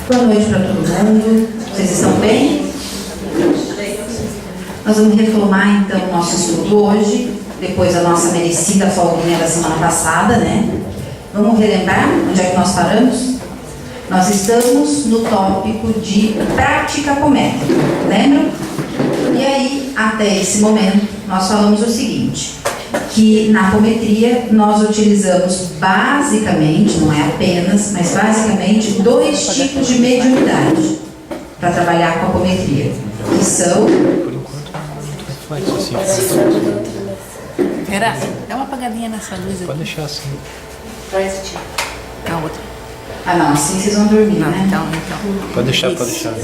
Boa noite para todo mundo. Vocês estão bem? Nós vamos retomar então o nosso estudo hoje, depois da nossa merecida folguinha da semana passada, né? Vamos relembrar onde é que nós paramos? Nós estamos no tópico de prática apométrica, lembram? E aí, até esse momento, nós falamos o seguinte, que na apometria nós utilizamos basicamente, não é apenas, mas basicamente 2 tipos de mediunidade para trabalhar com a apometria, que são... Era, dá uma apagadinha nessa luz aqui. Pode deixar assim. A outra. Ah não, assim vocês vão dormir, né? Então. Pode deixar, pode deixar.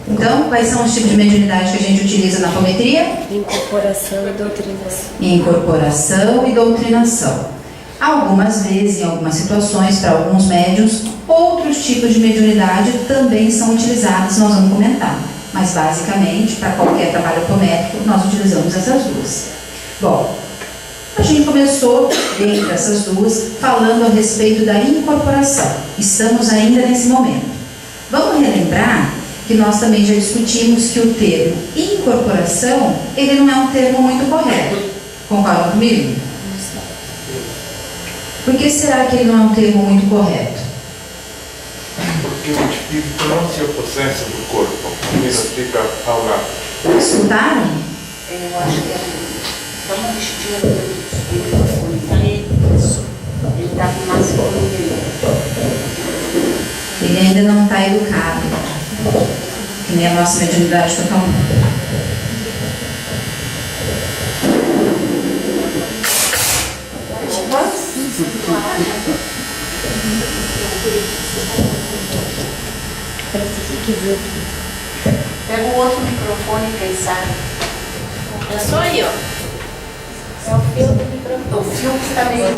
Então, quais são os tipos de mediunidade que a gente utiliza na apometria? Incorporação e doutrinação. Incorporação e doutrinação. Algumas vezes, em algumas situações, para alguns médiuns, outros tipos de mediunidade também são utilizados, nós vamos comentar. Mas, basicamente, para qualquer trabalho apométrico, nós utilizamos essas duas. Bom, a gente começou, dentre essas duas, falando a respeito da incorporação. Estamos ainda nesse momento. Vamos relembrar que nós também já discutimos que o termo incorporação, ele não é um termo muito correto. Concordam comigo? Por que será que ele não é um termo muito correto? Porque o espírito não se apossessa do corpo, ele fica ao lado. Escutaram? Eu acho que é uma mistura do espírito com isso. Ele está com uma psicologia. Ele ainda não está educado, que nem a nossa mediunidade totalmente. Pega o outro microfone, quem sabe. É só aí, ó. É o fio do microfone. O fio que está meio...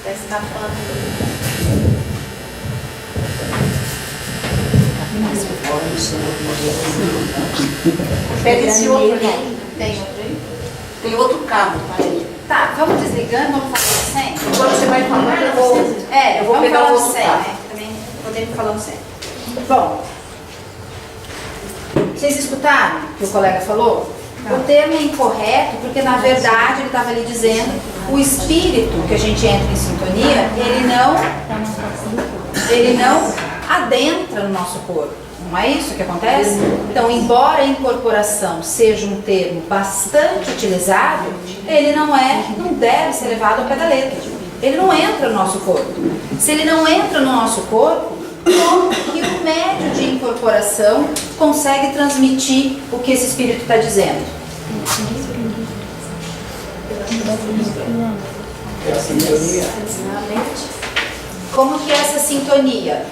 Parece que está falando. Pega esse outro ali. Tem outro aí? Tem outro cabo, tá aí. Tá, vamos desligando, vamos fazer sem? Quando você vai falar, eu vou Vamos pegar falar o outro sem, cabo. né? Também podemos falar sem. Bom, vocês escutaram o que o colega falou? O termo é incorreto porque, na verdade, ele estava ali dizendo o espírito que a gente entra em sintonia, ele não adentra no nosso corpo. Não é isso que acontece? Então, embora a incorporação seja um termo bastante utilizado, ele não deve ser levado ao pé da letra. Ele não entra no nosso corpo. Se ele não entra no nosso corpo, como que o médio de incorporação consegue transmitir o que esse espírito está dizendo? É a sintonia. Como que é essa sintonia?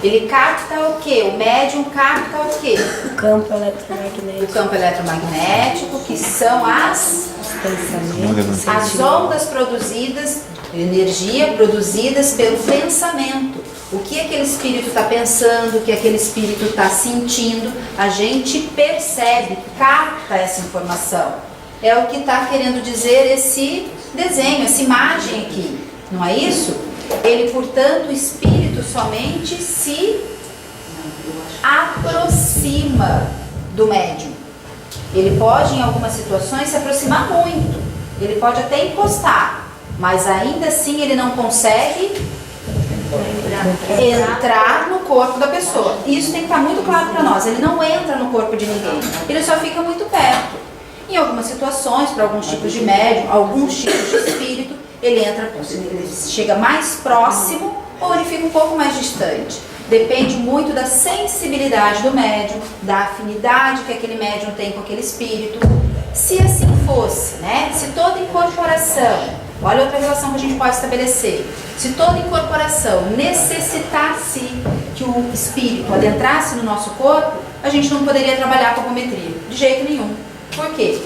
Ele capta o quê? O médium capta o quê? O campo O eletromagnético. campo eletromagnético, que são as Pensamento. ondas produzidas, energia produzidas pelo pensamento. O que aquele espírito está pensando, o que aquele espírito está sentindo, a gente percebe, capta essa informação. É o que está querendo dizer esse desenho, essa imagem aqui, não é isso? Ele, portanto, o espírito somente se aproxima do médium. Ele pode, em algumas situações, se aproximar muito. Ele pode até encostar, mas ainda assim ele não consegue entrar no corpo da pessoa. Isso tem que estar muito claro para nós. Ele não entra no corpo de ninguém. Ele só fica muito perto. Em algumas situações, para alguns tipos de médium, alguns tipos de espírito, ele entra, ele chega mais próximo ou ele fica um pouco mais distante. Depende muito da sensibilidade do médium, da afinidade que aquele médium tem com aquele espírito. Se assim fosse, né? Se toda incorporação, olha outra relação que a gente pode estabelecer. Se toda incorporação necessitasse que o espírito adentrasse no nosso corpo, a gente não poderia trabalhar com apometria, de jeito nenhum. Por quê?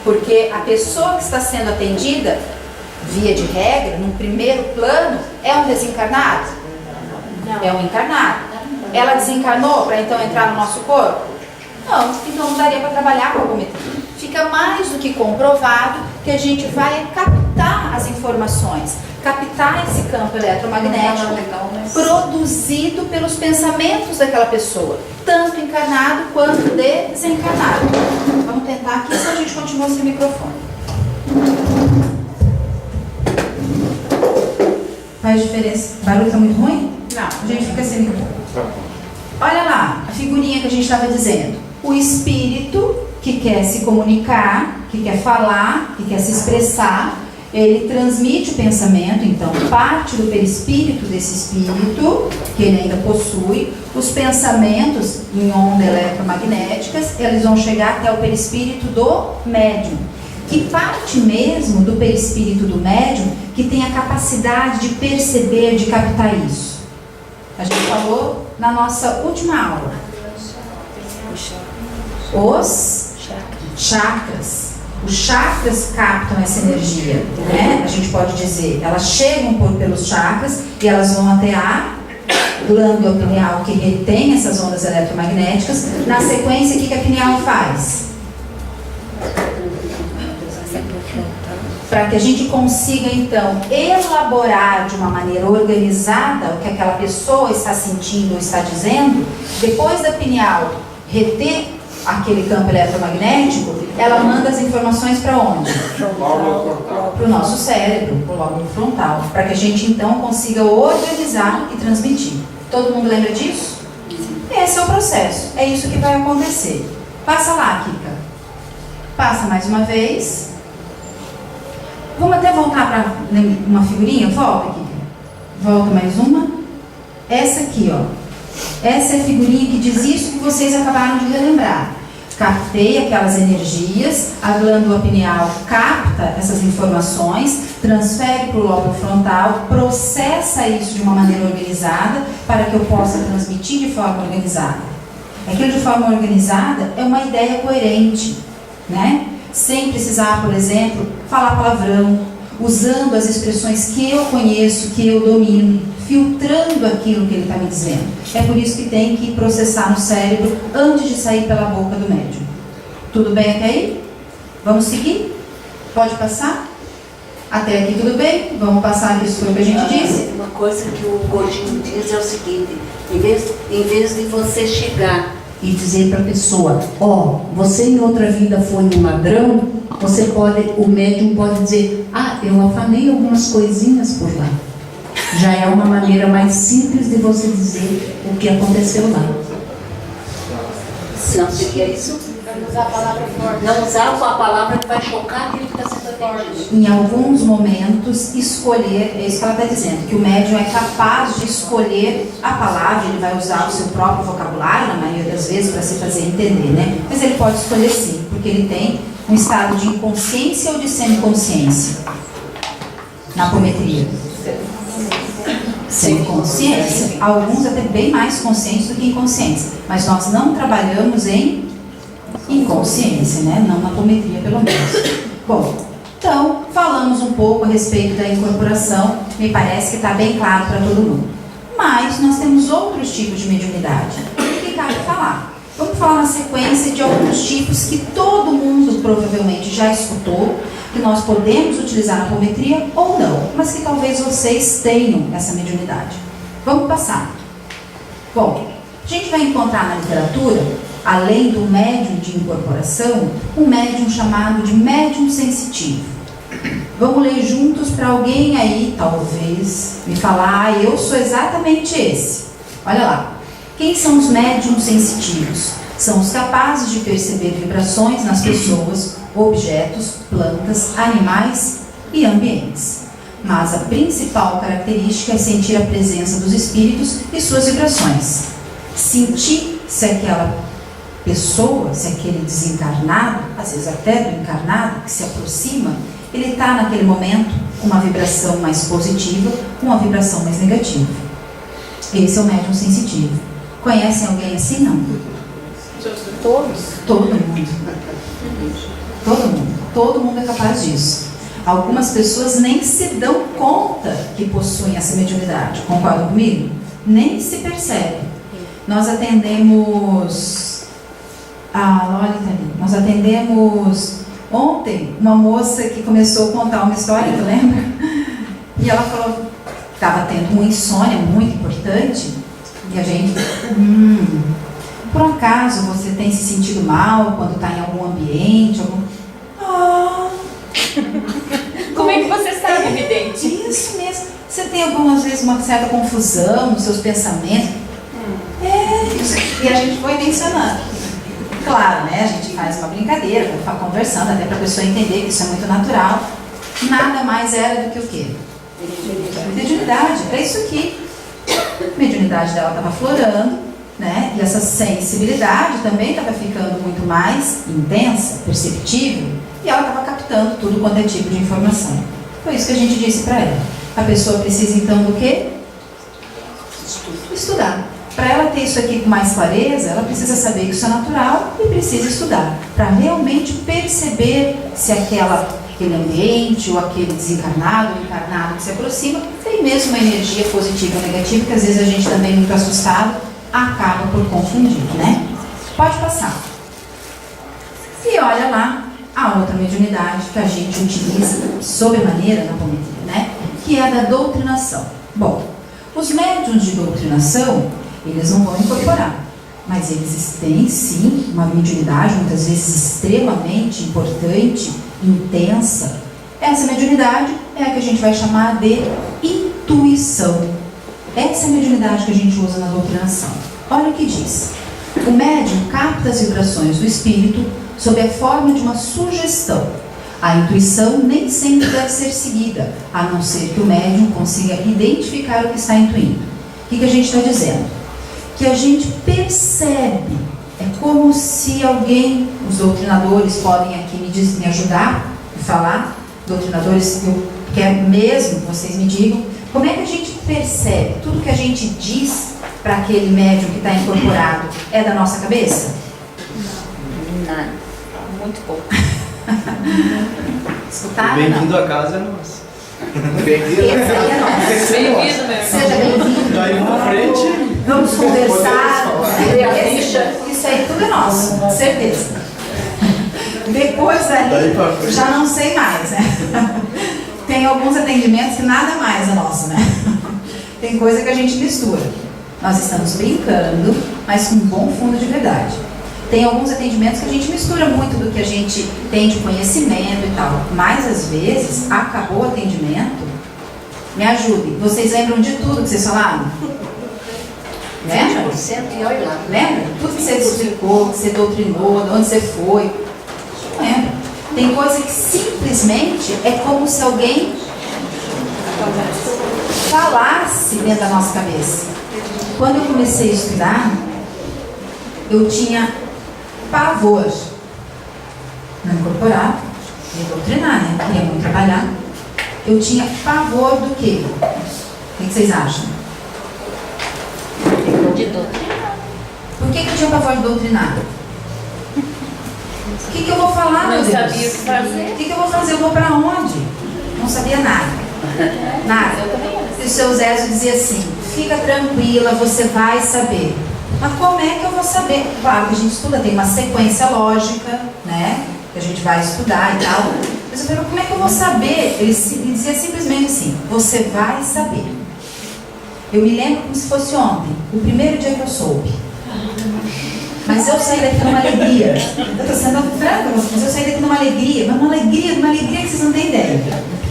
Porque a pessoa que está sendo atendida, via de regra, num primeiro plano, é um desencarnado? Não. É um encarnado. Ela desencarnou para então entrar no nosso corpo? Não, então não daria para trabalhar com a apometria. Fica mais do que comprovado que a gente vai captar as informações, captar esse campo eletromagnético produzido pelos pensamentos daquela pessoa, tanto encarnado quanto desencarnado. Vamos tentar aqui, se a gente continua sem microfone. Faz diferença? O barulho está muito ruim? Não. A gente fica sem microfone. Olha lá, a figurinha que a gente estava dizendo. O espírito que quer se comunicar, que quer falar, que quer se expressar, ele transmite o pensamento, então parte do perispírito desse espírito, que ele ainda possui, os pensamentos em ondas eletromagnéticas, eles vão chegar até o perispírito do médium, que parte mesmo do perispírito do médium, que tem a capacidade de perceber, de captar isso. A gente falou na nossa última aula. Os chakras. Os chakras captam essa energia, né? A gente pode dizer, elas chegam pelos chakras e elas vão até a glândula pineal que retém essas ondas eletromagnéticas. Na sequência, o que a pineal faz? Para que a gente consiga, então, elaborar de uma maneira organizada o que aquela pessoa está sentindo ou está dizendo, depois da pineal reter aquele campo eletromagnético, ela manda as informações para onde? Para o nosso cérebro, para o lóbulo frontal, para que a gente então consiga organizar e transmitir. Todo mundo lembra disso? Esse é o processo, é isso que vai acontecer. Passa lá, Kika. Passa mais uma vez. Vamos até voltar para uma figurinha? Volta, Kika. Volta mais uma. Essa aqui, ó. Essa é a figurinha que diz isso que vocês acabaram de relembrar. Captei aquelas energias, a glândula pineal capta essas informações, transfere para o lóbulo frontal, processa isso de uma maneira organizada para que eu possa transmitir de forma organizada. Aquilo de forma organizada é uma ideia coerente, né? Sem precisar, por exemplo, falar palavrão, usando as expressões que eu conheço, que eu domino, filtrando aquilo que ele está me dizendo. É por isso que tem que processar no cérebro antes de sair pela boca do médium. Tudo bem até aí? Vamos seguir? Pode passar? Até aqui tudo bem? Vamos passar aqui, isso foi o que a gente disse? Uma coisa que o Godinho diz é o seguinte: em vez de você chegar e dizer para a pessoa, você em outra vida foi um ladrão, o médium pode dizer, eu afanei algumas coisinhas por lá. Já é uma maneira mais simples de você dizer o que aconteceu lá. Não seria isso? Não usar a palavra forte. Não usar a palavra que vai chocar aquele que está sendo atendido. Em alguns momentos, escolher, é isso que ela está dizendo, que o médium é capaz de escolher a palavra, ele vai usar o seu próprio vocabulário, na maioria das vezes, para se fazer entender, né? Mas ele pode escolher sim, porque ele tem um estado de inconsciência ou de semiconsciência na apometria. Semiconsciência, alguns até bem mais conscientes do que inconsciência, mas nós não trabalhamos em inconsciência, né? Não na apometria, pelo menos. Bom, então, falamos um pouco a respeito da incorporação, me parece que está bem claro para todo mundo. Mas nós temos outros tipos de mediunidade que cabe falar. Vamos falar na sequência de alguns tipos que todo mundo provavelmente já escutou, que nós podemos utilizar na apometria ou não, mas que talvez vocês tenham essa mediunidade. Vamos passar. Bom, a gente vai encontrar na literatura, além do médium de incorporação, um médium chamado de médium sensitivo. Vamos ler juntos para alguém aí, talvez, me falar, eu sou exatamente esse. Olha lá. Quem são os médiums sensitivos? São os capazes de perceber vibrações nas pessoas, objetos, plantas, animais e ambientes. Mas a principal característica é sentir a presença dos espíritos e suas vibrações. Sentir se aquela pessoa, se aquele desencarnado, às vezes até do encarnado, que se aproxima, ele está naquele momento com uma vibração mais positiva, com uma vibração mais negativa. Esse é o médium sensitivo. Conhecem alguém assim? Não? Todos? Todo mundo. Todo mundo. Todo mundo é capaz disso. Algumas pessoas nem se dão conta que possuem essa mediunidade. Concordam comigo? Nem se percebem. Nós atendemos... Loli está ali. Nós atendemos Ontem, uma moça que começou a contar uma história, tu lembra? E ela falou que estava tendo uma insônia muito importante. E a gente, por acaso você tem se sentido mal quando está em algum ambiente? Como é que você sabe, vidente? Isso mesmo. Você tem algumas vezes uma certa confusão nos seus pensamentos? Isso. E a gente foi mencionando. Claro, né? A gente faz uma brincadeira, vai conversando, até para a pessoa entender que isso é muito natural. Nada mais era do que o quê? Mediunidade. É isso aqui. A mediunidade dela estava aflorando, né? E essa sensibilidade também estava ficando muito mais intensa, perceptível, e ela estava captando tudo quanto é tipo de informação. Foi isso que a gente disse para ela. A pessoa precisa então do quê? Estudar. Para ela ter isso aqui com mais clareza, ela precisa saber que isso é natural e precisa estudar, para realmente perceber se aquele ambiente ou aquele desencarnado ou encarnado que se aproxima tem mesmo uma energia positiva ou negativa, que às vezes a gente também muito assustado acaba por confundir, né? Pode passar. E olha lá a outra mediunidade que a gente utiliza sobremaneira na apometria, né? Que é a da doutrinação. Bom, os médiuns de doutrinação, eles não vão incorporar, mas eles têm sim uma mediunidade muitas vezes extremamente importante, intensa. Essa mediunidade é a que a gente vai chamar de intuição. Essa é a mediunidade que a gente usa na doutrinação. Olha o que diz. O médium capta as vibrações do espírito sob a forma de uma sugestão. A intuição nem sempre deve ser seguida, a não ser que o médium consiga identificar o que está intuindo. O que a gente está dizendo? Que a gente percebe, é como se alguém, os doutrinadores podem aqui me ajudar e falar, doutrinadores, eu quero mesmo que vocês me digam, como é que a gente percebe? Tudo que a gente diz para aquele médium que está incorporado é da nossa cabeça? Nada, muito pouco. Escutaram? Bem-vindo à casa é nossa. Esse aí é nosso. Bem-vindo, meu irmão. Seja bem-vindo. Daí pra frente. Vamos conversar. Isso aí tudo é nosso, certeza. Depois dali, já não sei mais, né? Tem alguns atendimentos que nada mais é nosso, né? Tem coisa que a gente mistura. Nós estamos brincando, mas com um bom fundo de verdade. Tem alguns atendimentos que a gente mistura muito do que a gente tem de conhecimento e tal. Mas às vezes, acabou o atendimento, me ajudem. Vocês lembram de tudo que vocês falaram? Lembra? E olha lá. Lembra? Tudo que você explicou, que você doutrinou, de onde você foi. Não lembra. Tem coisa que simplesmente é como se alguém falasse dentro da nossa cabeça. Quando eu comecei a estudar, eu tinha pavor. Não incorporar, me doutrinar, né? Queria muito trabalhar. Eu tinha pavor do quê? O que vocês acham? De doutrinar. Por que eu tinha pavor de doutrinar? O que eu vou falar, meu Não Deus? sabia o que fazer. O que eu vou fazer? Eu vou pra onde? Não sabia nada. Nada. E o seu Zézio dizia assim, fica tranquila, você vai saber. Mas como é que eu vou saber? Claro que a gente estuda, tem uma sequência lógica, né? Que a gente vai estudar e tal. Mas eu falei, como é que eu vou saber? Ele dizia simplesmente assim, você vai saber. Eu me lembro como se fosse ontem, o primeiro dia que eu soube. Mas eu saí daqui numa alegria. Eu estou sendo franca, mas eu saí daqui numa alegria que vocês não têm ideia.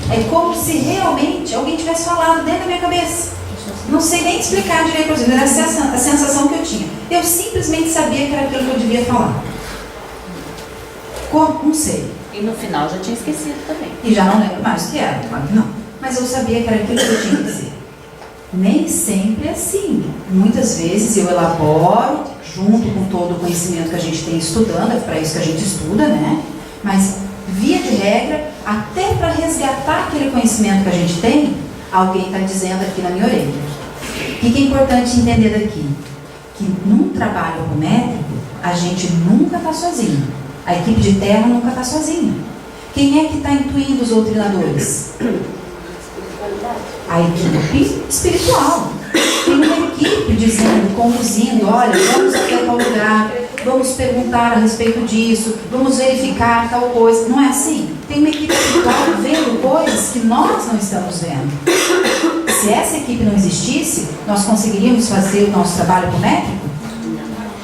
É como se realmente alguém tivesse falado dentro da minha cabeça. Não sei nem explicar direito para vocês, era a sensação que eu tinha. Eu simplesmente sabia que era aquilo que eu devia falar. Como? Não sei. E no final já tinha esquecido também. E já não lembro mais o que era, claro que não. Mas eu sabia que era aquilo que eu tinha que dizer. Nem sempre é assim. Muitas vezes eu elaboro, junto com todo o conhecimento que a gente tem estudando, é para isso que a gente estuda, né? Mas, via de regra, até para resgatar aquele conhecimento que a gente tem, alguém está dizendo aqui na minha orelha. O que é importante entender daqui? Que num trabalho apométrico, a gente nunca está sozinho. A equipe de terra nunca está sozinha. Quem é que está intuindo os doutrinadores? A equipe espiritual. Tem uma equipe dizendo, conduzindo, olha, vamos até tal lugar, vamos perguntar a respeito disso, vamos verificar tal coisa. Não é assim. Tem uma equipe espiritual vendo coisas que nós não estamos vendo. Se essa equipe não existisse, nós conseguiríamos fazer o nosso trabalho com o médico?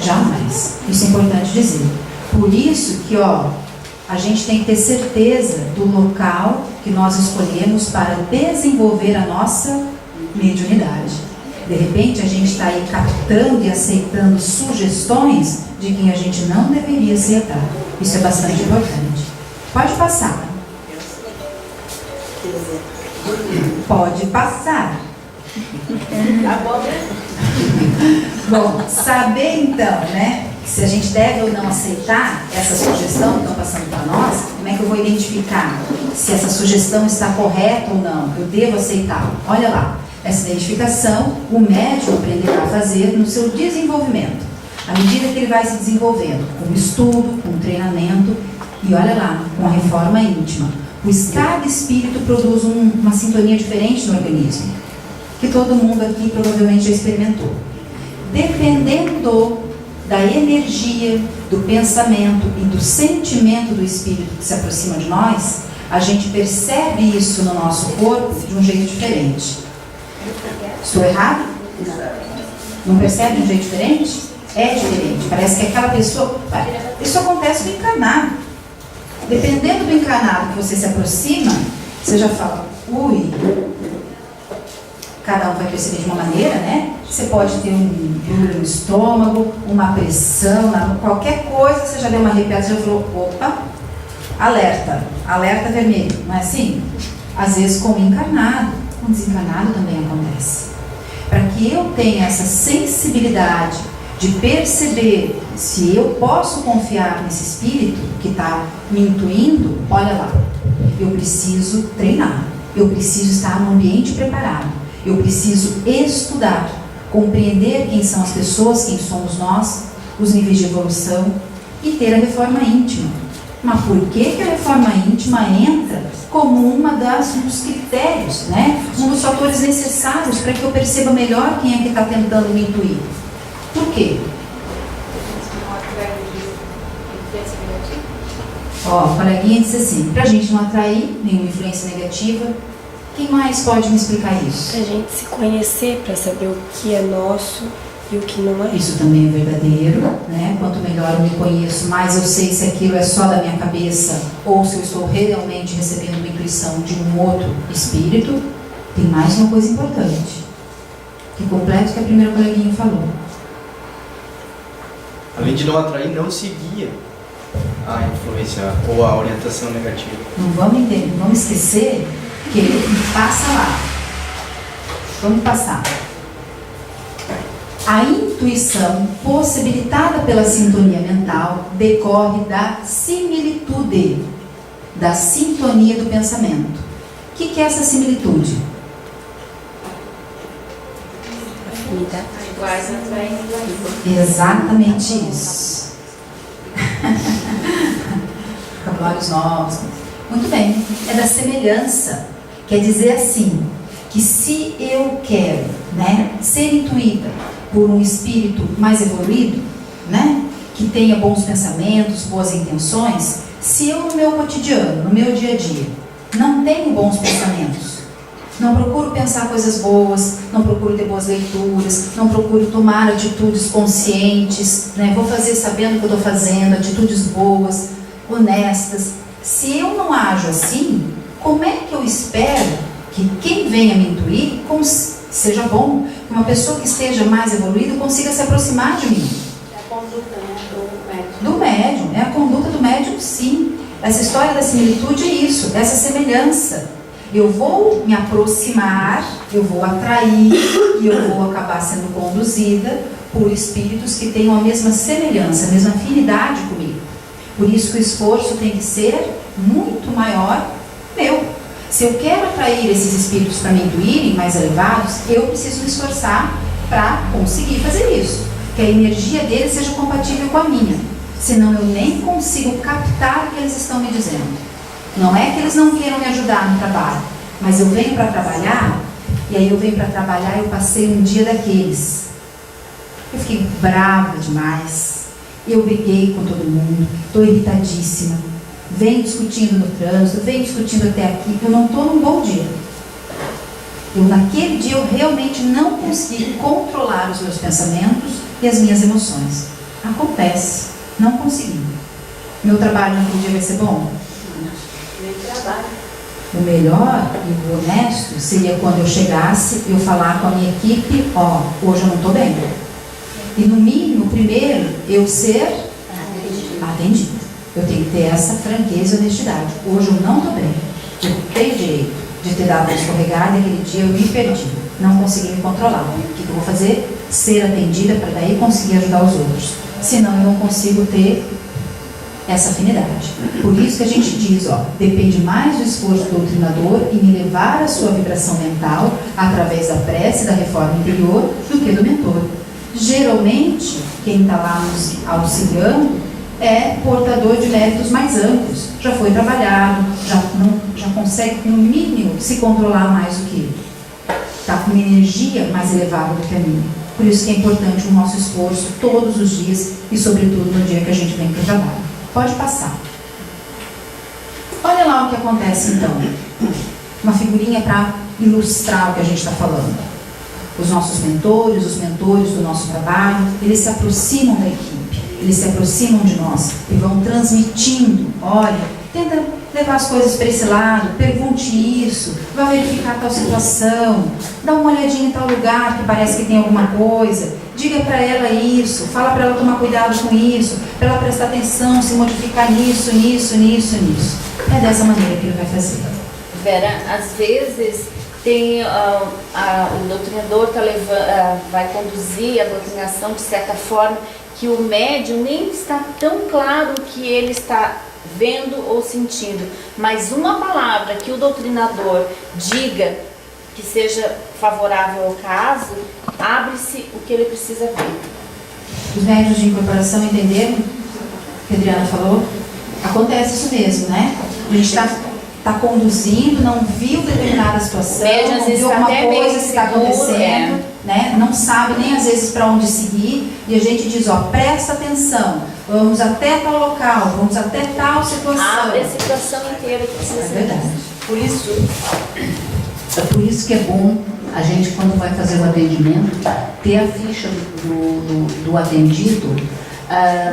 Jamais. Isso é importante dizer. Por isso que, a gente tem que ter certeza do local que nós escolhemos para desenvolver a nossa mediunidade. De repente, a gente está aí captando e aceitando sugestões de quem a gente não deveria aceitar. Isso é bastante importante. Pode passar. Pode passar. Bom, saber então, né, se a gente deve ou não aceitar essa sugestão que estão passando para nós, como é que eu vou identificar se essa sugestão está correta ou não? Eu devo aceitá-la. Olha lá, essa identificação o médium aprenderá a fazer no seu desenvolvimento, à medida que ele vai se desenvolvendo, com estudo, com treinamento e olha lá, com a reforma íntima. Pois cada espírito produz uma sintonia diferente no organismo, que todo mundo aqui provavelmente já experimentou. Dependendo da energia, do pensamento e do sentimento do espírito que se aproxima de nós, a gente percebe isso no nosso corpo de um jeito diferente. Estou errado? Não percebe de um jeito diferente? É diferente. Parece que aquela pessoa... Isso acontece no encarnado. Dependendo do encarnado que você se aproxima, você já fala, ui... Cada um vai perceber de uma maneira, né? Você pode ter um dor no estômago, uma pressão, qualquer coisa, você já deu uma arrepiada, você já falou, opa, alerta, alerta vermelho, não é assim? Às vezes com o encarnado, com o desencarnado também acontece. Para que eu tenha essa sensibilidade de perceber se eu posso confiar nesse espírito que está me intuindo, olha lá, eu preciso treinar, eu preciso estar no ambiente preparado. Eu preciso estudar, compreender quem são as pessoas, quem somos nós, os níveis de evolução e ter a reforma íntima. Mas por que a reforma íntima entra como dos critérios, né? Um dos fatores necessários para que eu perceba melhor quem é que está tentando me intuir? Por quê? O coleguinha disse assim, para a gente não atrair nenhuma influência negativa. Quem mais pode me explicar isso? Pra gente se conhecer, para saber o que é nosso e o que não é. Isso também é verdadeiro, né? Quanto melhor eu me conheço, mais eu sei se aquilo é só da minha cabeça ou se eu estou realmente recebendo uma intuição de um outro espírito. Tem mais uma coisa importante, que completa o que a primeira coleguinha falou. Além de não atrair, não seguia a influência ou a orientação negativa. Não vamos esquecer que passa lá. Vamos passar. A intuição possibilitada pela sintonia mental decorre da similitude, da sintonia do pensamento. O que é essa similitude? Afinidade. Exatamente isso. Vocabulários novos. Muito bem. É da semelhança. Quer dizer assim, que se eu quero, né, ser intuída por um espírito mais evoluído, né, que tenha bons pensamentos, boas intenções, se eu no meu cotidiano, no meu dia a dia, não tenho bons pensamentos, não procuro pensar coisas boas, não procuro ter boas leituras, não procuro tomar atitudes conscientes, né, vou fazer sabendo o que eu estou fazendo, atitudes boas, honestas. Se eu não ajo assim, como é que eu espero que quem venha me intuir seja bom? Que uma pessoa que esteja mais evoluída consiga se aproximar de mim? É a conduta, né, do médium. Do médium, é a conduta do médium, sim. Essa história da similitude é isso, essa semelhança. Eu vou me aproximar, eu vou atrair e eu vou acabar sendo conduzida por espíritos que tenham a mesma semelhança, a mesma afinidade comigo. Por isso que o esforço tem que ser muito maior meu. Se eu quero atrair esses espíritos para me intuírem mais elevados, eu preciso me esforçar para conseguir fazer isso. Que a energia deles seja compatível com a minha. Senão eu nem consigo captar o que eles estão me dizendo. Não é que eles não queiram me ajudar no trabalho, mas eu venho para trabalhar, e aí eu venho para trabalhar e eu passei um dia daqueles. Eu fiquei brava demais. eu briguei com todo mundo, estou irritadíssima, venho discutindo no trânsito, venho discutindo até aqui, eu não estou num bom dia. Naquele dia eu realmente não consegui controlar os meus pensamentos e as minhas emoções. Acontece, não consegui. Meu trabalho naquele dia vai ser bom? Nem trabalho. O melhor e o honesto seria quando eu chegasse, eu falar com a minha equipe, hoje eu não estou bem. E no mínimo, primeiro, eu ser atendida. Eu tenho que ter essa franqueza e honestidade. Hoje eu não estou bem. Eu tenho direito de ter dado uma escorregada e aquele dia eu me perdi. Não consegui me controlar. O que eu vou fazer? Ser atendida para daí conseguir ajudar os outros. Senão eu não consigo ter essa afinidade. Por isso que a gente diz, depende mais do esforço do doutrinador em elevar a sua vibração mental através da prece, da reforma interior, do que do mentor. Geralmente, quem está lá nos auxiliando é portador de méritos mais amplos, já foi trabalhado, já consegue, no mínimo, se controlar mais do que ele. Está com uma energia mais elevada do que a minha. Por isso que é importante o nosso esforço todos os dias e, sobretudo, no dia que a gente vem para o trabalho. Pode passar. Olha lá o que acontece, então. Uma figurinha para ilustrar o que a gente está falando. Os nossos mentores, os mentores do nosso trabalho, eles se aproximam da equipe, eles se aproximam de nós e vão transmitindo, olha, tenta levar as coisas para esse lado, pergunte isso, vai verificar tal situação, dá uma olhadinha em tal lugar que parece que tem alguma coisa, diga para ela isso, fala para ela tomar cuidado com isso, para ela prestar atenção, se modificar nisso. É dessa maneira que ele vai fazer. Vera, às vezes tem o doutrinador vai conduzir a doutrinação de certa forma que o médium nem está tão claro o que ele está vendo ou sentindo, mas uma palavra que o doutrinador diga que seja favorável ao caso, abre-se o que ele precisa ver. Os médiuns de incorporação entenderam o que a Adriana falou? Acontece isso mesmo, né? A gente está conduzindo, não viu determinada situação, não viu alguma coisa que está acontecendo, né? Não sabe nem às vezes para onde seguir, e a gente diz, presta atenção, vamos até tal local, vamos até tal situação. Abre a situação inteira que precisa ser. verdade. Por isso que é bom a gente, quando vai fazer o atendimento, ter a ficha do atendido.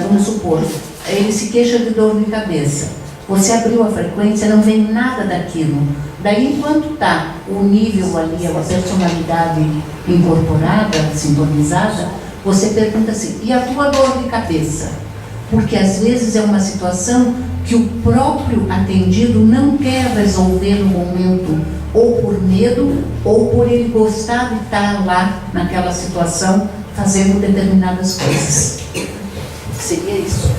Vamos supor, ele se queixa de dor de cabeça. Você abriu a frequência, não vem nada daquilo. Daí, enquanto está o nível ali, a personalidade incorporada, sintonizada, você pergunta assim, e a tua dor de cabeça? Porque às vezes é uma situação que o próprio atendido não quer resolver no momento, ou por medo, ou por ele gostar de estar lá naquela situação, fazendo determinadas coisas. Seria isso.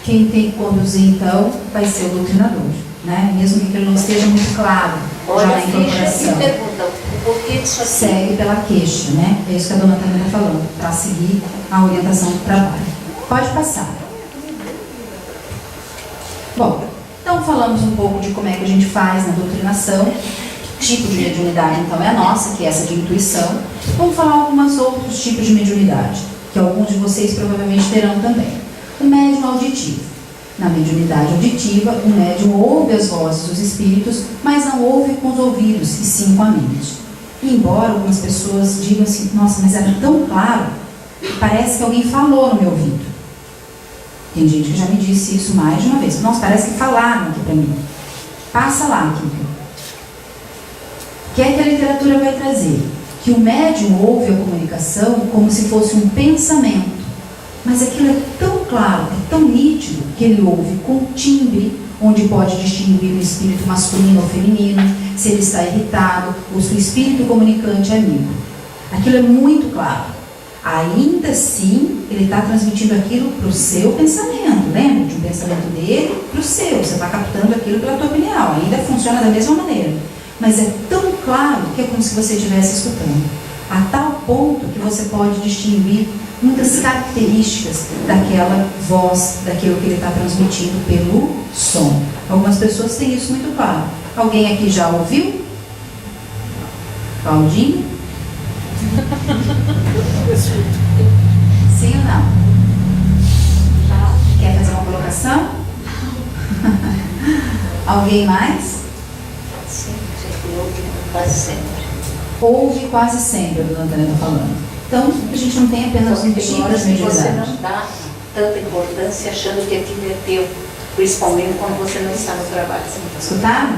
Quem tem que conduzir, então, vai ser o doutrinador, né? Mesmo que ele não esteja muito claro já na incorporação. Pergunta, o porquê disso aqui? Segue pela queixa, né? É isso que a dona Tânia está falando, para seguir a orientação do trabalho. Pode passar. Bom, então falamos um pouco de como é que a gente faz na doutrinação. Tipo de mediunidade, então, é a nossa, que é essa de intuição. Vamos falar alguns outros tipos de mediunidade, que alguns de vocês provavelmente terão também. O médium auditivo. Na mediunidade auditiva, o médium ouve as vozes dos espíritos, mas não ouve com os ouvidos, e sim com a mente. E embora algumas pessoas digam assim, nossa, mas era tão claro, parece que alguém falou no meu ouvido. Tem gente que já me disse isso mais de uma vez. Nossa, parece que falaram aqui para mim. Passa lá, Kika. O que é que a literatura vai trazer? Que o médium ouve a comunicação como se fosse um pensamento. Mas aquilo é tão claro, é tão nítido, que ele ouve com timbre, onde pode distinguir o espírito masculino ou feminino, se ele está irritado, ou se o espírito comunicante é amigo. Aquilo é muito claro. Ainda assim, ele está transmitindo aquilo para o seu pensamento. Lembra de um pensamento dele para o seu. Você está captando aquilo pela tua opinião. Ainda funciona da mesma maneira. Mas é tão claro que é como se você estivesse escutando. A tal ponto que você pode distinguir muitas características daquela voz, daquilo que ele está transmitindo pelo som. Algumas pessoas têm isso muito claro. Alguém aqui já ouviu? Claudinho? Sim ou não? coração? Alguém mais? Quase sempre. Ouve quase sempre, a dona Antônia está falando. Então, a gente não tem apenas um tipo de Você mediunidade. não dá tanta importância achando que aquilo é teu, principalmente quando você não está no trabalho. Escutaram?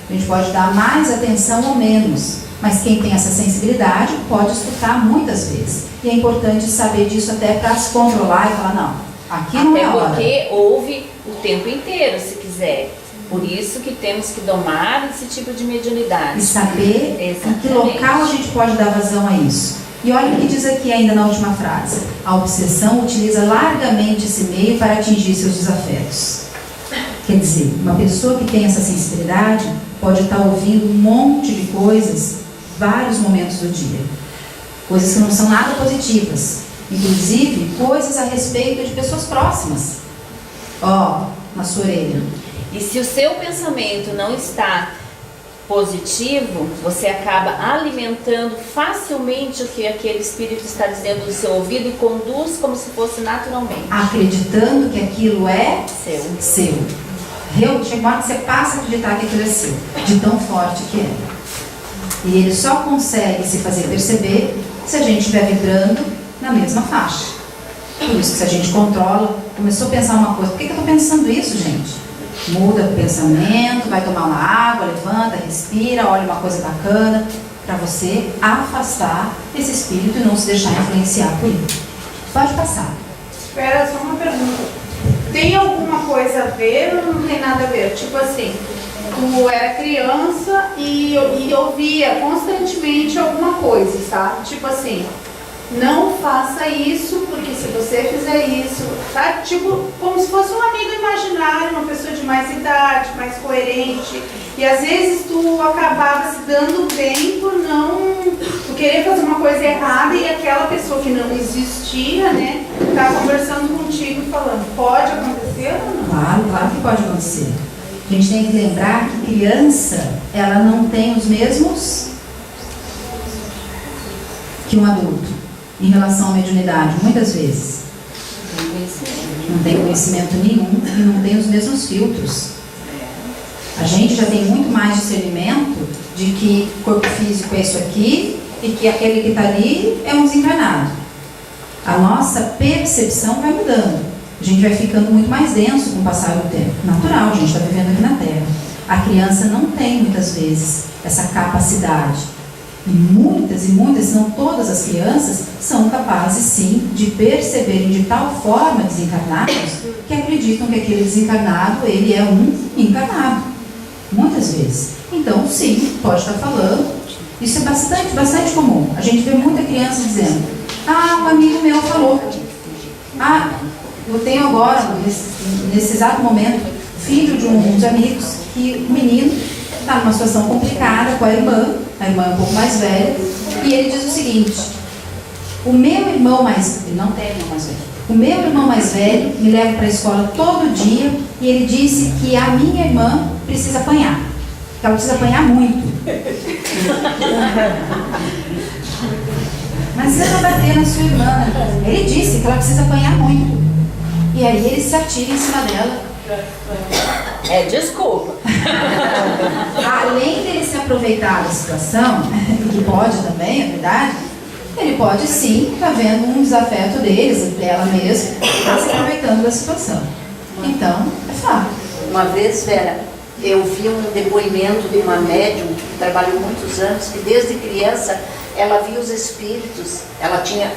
A gente pode dar mais atenção ou menos, mas quem tem essa sensibilidade pode escutar muitas vezes. E é importante saber disso até para se controlar e falar, não, aqui não é Até hora. porque ouve o tempo inteiro, se quiser. Por isso que temos que domar esse tipo de mediunidade. E saber em que Exatamente. local a gente pode dar vazão a isso. E olha o que diz aqui ainda na última frase. A obsessão utiliza largamente esse meio para atingir seus desafetos. Quer dizer, uma pessoa que tem essa sensibilidade pode estar ouvindo um monte de coisas, vários momentos do dia. Coisas que não são nada positivas. Inclusive, coisas a respeito de pessoas próximas. Ó, na sua orelha. E se o seu pensamento não está positivo, você acaba alimentando facilmente o que aquele espírito está dizendo no seu ouvido e conduz como se fosse naturalmente. Acreditando que aquilo é Seu. Chega uma hora que você passa a acreditar que aquilo é seu, de tão forte que é. E ele só consegue se fazer perceber se a gente estiver vibrando na mesma faixa. Por isso que se a gente controla, começou a pensar uma coisa, por que eu estou pensando isso, gente? Muda o pensamento, vai tomar uma água, levanta, respira, olha uma coisa bacana, para você afastar esse espírito e não se deixar influenciar por ele. Pode passar. Espera, só uma pergunta. Tem alguma coisa a ver ou não tem nada a ver? Tipo assim, tu era criança e ouvia constantemente alguma coisa, tá? Tipo assim, não faça isso, porque se você fizer isso, tá? Tipo, como se fosse um amigo imaginário, uma pessoa de mais idade, mais coerente. E às vezes tu acabava se dando bem por não... Tu querer fazer uma coisa errada e aquela pessoa que não existia, né? Tá conversando contigo e falando, pode acontecer ou não? Claro, claro que pode acontecer. A gente tem que lembrar que criança, ela não tem os mesmos que um adulto em relação à mediunidade, muitas vezes. Não tem conhecimento nenhum e não tem os mesmos filtros. A gente já tem muito mais discernimento de que o corpo físico é isso aqui e que aquele que está ali é um desencarnado. A nossa percepção vai mudando. A gente vai ficando muito mais denso com o passar do tempo. Natural, a gente está vivendo aqui na Terra. A criança não tem, muitas vezes, essa capacidade. E muitas, se não todas as crianças, são capazes, sim, de perceberem de tal forma desencarnados que acreditam que aquele desencarnado, ele é um encarnado. Muitas vezes. Então, sim, pode estar falando. Isso é bastante comum. A gente vê muita criança dizendo, um amigo meu falou. Eu tenho agora, nesse exato momento, filho de um dos amigos, que o menino está numa situação complicada com a irmã é um pouco mais velha, e ele diz o seguinte, o meu irmão mais velho, não tem irmão mais velho, o meu irmão mais velho me leva para a escola todo dia e ele disse que a minha irmã precisa apanhar, que ela precisa apanhar muito. Mas você não bater na sua irmã. Ele disse que ela precisa apanhar muito. E aí ele se atira em cima dela. Desculpa. Além dele se aproveitar da situação, que pode também, é verdade, ele pode sim estar vendo um desafeto deles, dela mesma, está se aproveitando da situação. Então, é fato. Uma vez, Vera, eu vi um depoimento de uma médium que trabalhou muitos anos, que desde criança ela via os espíritos, ela tinha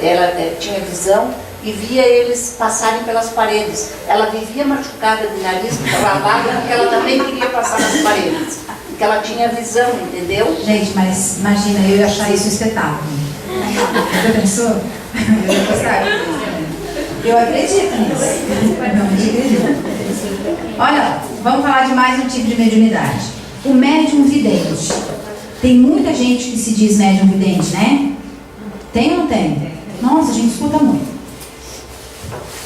visão e via eles passarem pelas paredes. Ela vivia machucada de nariz, travada, porque ela também queria passar nas paredes. Porque ela tinha visão, entendeu? Gente, mas imagina, eu ia achar isso um espetáculo. Já pensou? Eu ia gostar. Eu acredito nisso. Não, acredito. Olha, vamos falar de mais um tipo de mediunidade. O médium vidente. Tem muita gente que se diz médium vidente, né? Tem ou não tem? Nossa, a gente escuta muito.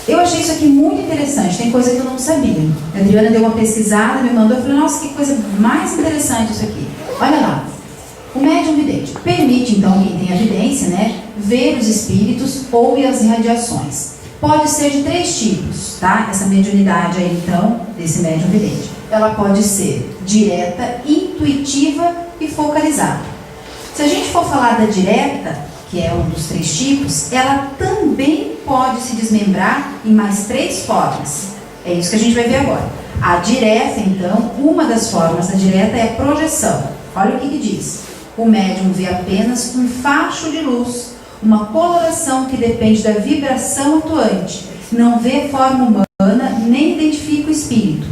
Eu achei isso aqui muito interessante, tem coisa que eu não sabia. A Adriana deu uma pesquisada, me mandou, eu falei, nossa, que coisa mais interessante isso aqui. Olha lá, o médium vidente permite, então, quem tem a vidência, né, ver os espíritos ou as radiações. Pode ser de 3 tipos, tá? Essa mediunidade aí, então, desse médium vidente. Ela pode ser direta, intuitiva e focalizada. Se a gente for falar da direta, que é um dos 3 tipos, ela também pode se desmembrar em mais 3 formas. É isso que a gente vai ver agora. A direta, então, uma das formas da direta é a projeção. Olha o que diz. O médium vê apenas um facho de luz, uma coloração que depende da vibração atuante. Não vê forma humana, nem identifica o espírito.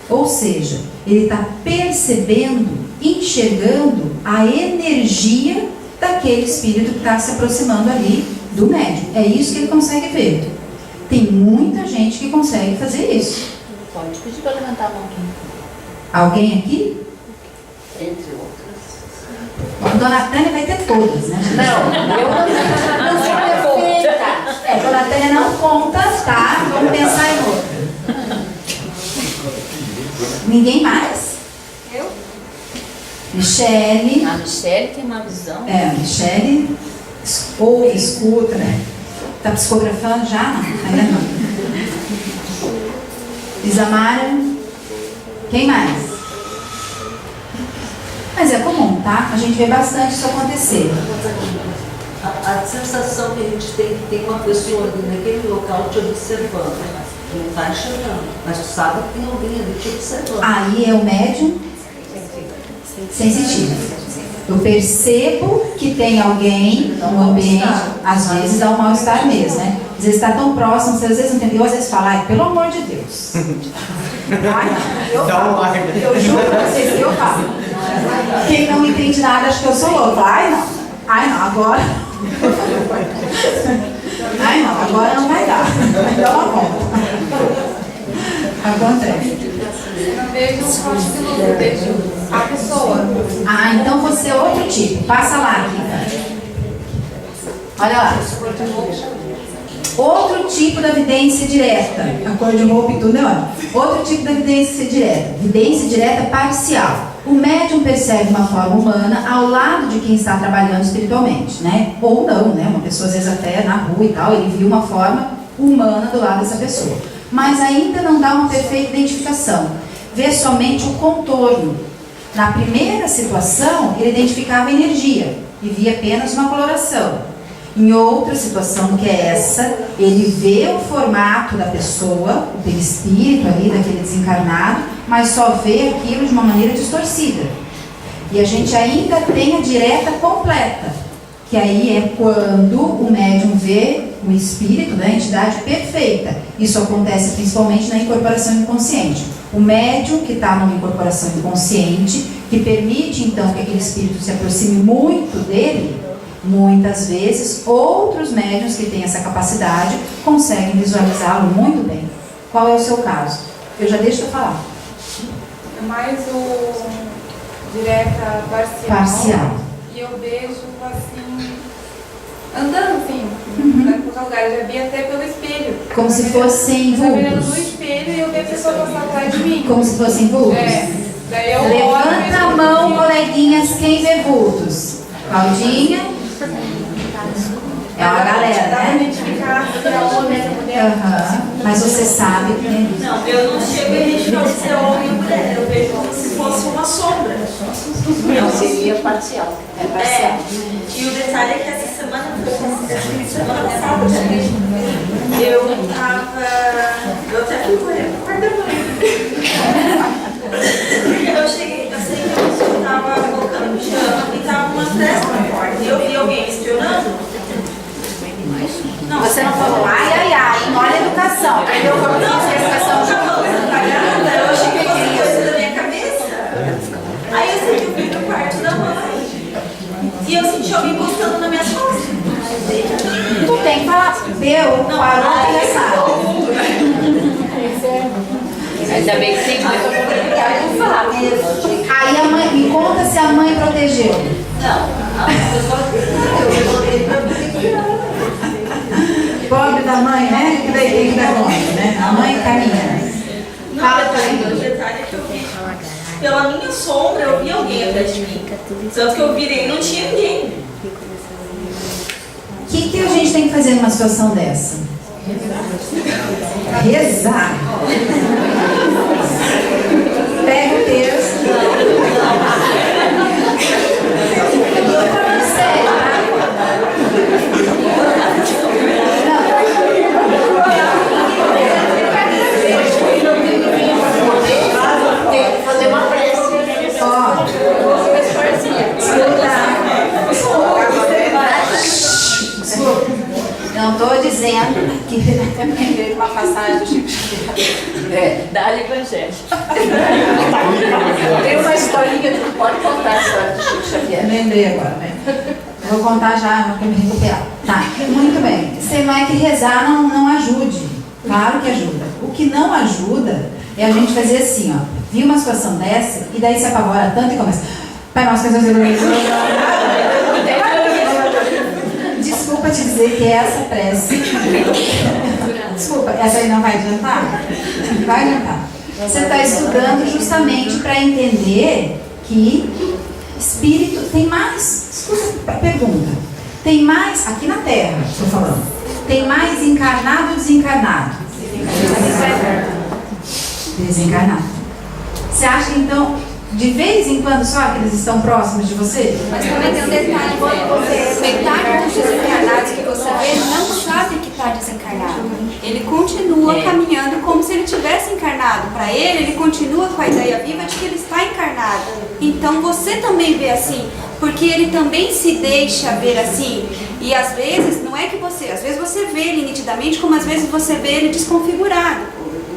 Ou seja, ele está percebendo, enxergando a energia daquele espírito que está se aproximando ali do médium. É isso que ele consegue ver. Tem muita gente que consegue fazer isso. Pode pedir para levantar a mão aqui. Alguém aqui? Entre outras. Bom, Dona Tânia vai ter todas, né? Não sou perfeita. Dona Tânia não conta, tá? Vamos pensar em outra. Ninguém mais? Eu? Michele. A Michele tem uma visão. A Michele ouve, escuta, né? Tá psicografando já? Não, ainda não. Isamara. Quem mais? Mas é comum, tá? A gente vê bastante isso acontecer. A sensação que a gente tem que tem uma pessoa ali naquele local te observando. Não está enxergando, mas tu sabe que tem alguém ali te observando. Aí é o médium sensitivo. Eu percebo que tem alguém no ambiente, às vezes dá um mal-estar mesmo, né? Às vezes está tão próximo, às vezes não entendeu, às vezes fala, ai, pelo amor de Deus. Ai, não, eu falo. Eu juro pra vocês que eu falo. Quem não entende nada acha que eu sou louca. Ai, não, agora. Ai, não, agora não vai dar. Então, uma volta. Acontece. Eu vejo um forte de luz, eu vejo a pessoa. Ah, então você é outro tipo. Passa lá, Kika. Olha lá. Outro tipo da vidência direta. A cor de roupa e tudo, né? Outro tipo da vidência direta. Vidência direta parcial. O médium percebe uma forma humana ao lado de quem está trabalhando espiritualmente, né? Ou não, né? Uma pessoa, às vezes, até na rua e tal, ele viu uma forma humana do lado dessa pessoa. Mas ainda não dá uma perfeita identificação. Vê somente o contorno. Na primeira situação, ele identificava a energia e via apenas uma coloração. Em outra situação, que é essa, ele vê o formato da pessoa, o perispírito ali, daquele desencarnado, mas só vê aquilo de uma maneira distorcida. E a gente ainda tem a direta completa, que aí é quando o médium vê o espírito, né, a entidade perfeita. Isso acontece principalmente na incorporação inconsciente. O médium que está numa incorporação inconsciente, que permite então que aquele espírito se aproxime muito dele, muitas vezes outros médiuns que têm essa capacidade conseguem visualizá-lo muito bem. Qual é o seu caso? Eu já deixo eu falar. É mais o direta parcial. E eu vejo assim, andando assim, né, por lugares. Eu já vi até pelo espelho. Como se fossem vultos. Eu virando no vultos. espelho e eu vi a pessoa passar atrás de mim. Como se fossem vultos? Daí eu Levanta a mão, coleguinhas, quem vê vultos? Claudinha? É uma galera, dá pra né? identificar se é homem, se é mulher. Mas você sabe que Não, eu não chego a identificar se é homem ou mulher, eu vejo como se fosse uma sombra. Não, seria parcial. é parcial. E o detalhe é que essa semana passada, eu até fui correr no quarto da mãe. Eu cheguei, eu sei que a pessoa estava colocando pijama e estava uma fresta na porta. E eu vi alguém espionando. Não, Você não falou, ai, não olha a educação. Aprendeu como não a educação de eu cheguei com essa coisa na minha cabeça. Aí eu sei que eu fui no quarto da mãe. E eu senti alguém postando nas minhas costas. Tu tem que falar, deu, parou, engraçado. Ainda bem que tem mais pra Aí a mãe, me conta se a mãe protegeu. Não, a pessoa eu voltei pra mim. Pobre da mãe, né? Que daí tem que dar conta, né? A mãe caminha. Fala pra mim. O detalhe é que eu vi, pela minha sombra, eu vi alguém atrás de mim. Tanto que eu virei e não tinha ninguém. O que a gente tem que fazer numa situação dessa? Rezar. Pega o texto. E eu falo sério, Tem que fazer uma prece. Não estou dizendo que me lembrei de uma passagem do Chico Xavier. Dá-lhe evangelho. Tem uma historinha, tu pode contar a história do Chico Xavier. Lembrei agora, né? Vou contar já, para me recuperar. Tá, muito bem. Você vai que rezar não ajude. Claro que ajuda. O que não ajuda é a gente fazer assim, ó. Viu uma situação dessa e daí se apavora tanto e começa. Pai nosso que Desculpa te dizer que essa prece. Desculpa, essa aí não vai adiantar? Vai adiantar. Você está estudando justamente para entender que espírito tem mais. Escuta a pergunta. Tem mais, aqui na Terra, estou falando, tem mais encarnado ou desencarnado? Desencarnado. Você acha então, de vez em quando só que eles estão próximos de você? Mas também tem um detalhe, quando você metade dos desencarnados que você vê não sabe que está desencarnado. Ele continua caminhando como se ele tivesse encarnado. Para ele continua com a ideia viva de que ele está encarnado. Então você também vê assim, porque ele também se deixa ver assim. E às vezes, não é que você, às vezes você vê ele nitidamente, como às vezes você vê ele desconfigurado,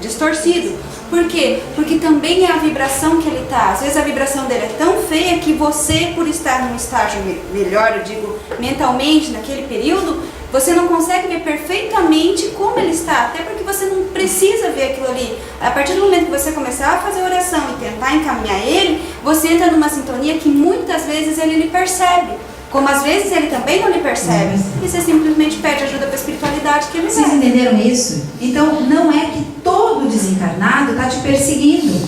distorcido. Por quê? Porque também é a vibração que ele está. Às vezes a vibração dele é tão feia que você, por estar num estágio melhor, eu digo, mentalmente, naquele período, você não consegue ver perfeitamente como ele está. Até porque você não precisa ver aquilo ali. A partir do momento que você começar a fazer oração e tentar encaminhar ele, você entra numa sintonia que muitas vezes ele lhe percebe. Como às vezes ele também não lhe percebe. E você simplesmente pede ajuda para a espiritualidade que ele Vocês vai. entenderam isso? Então, não é que todo desencarnado está te perseguindo.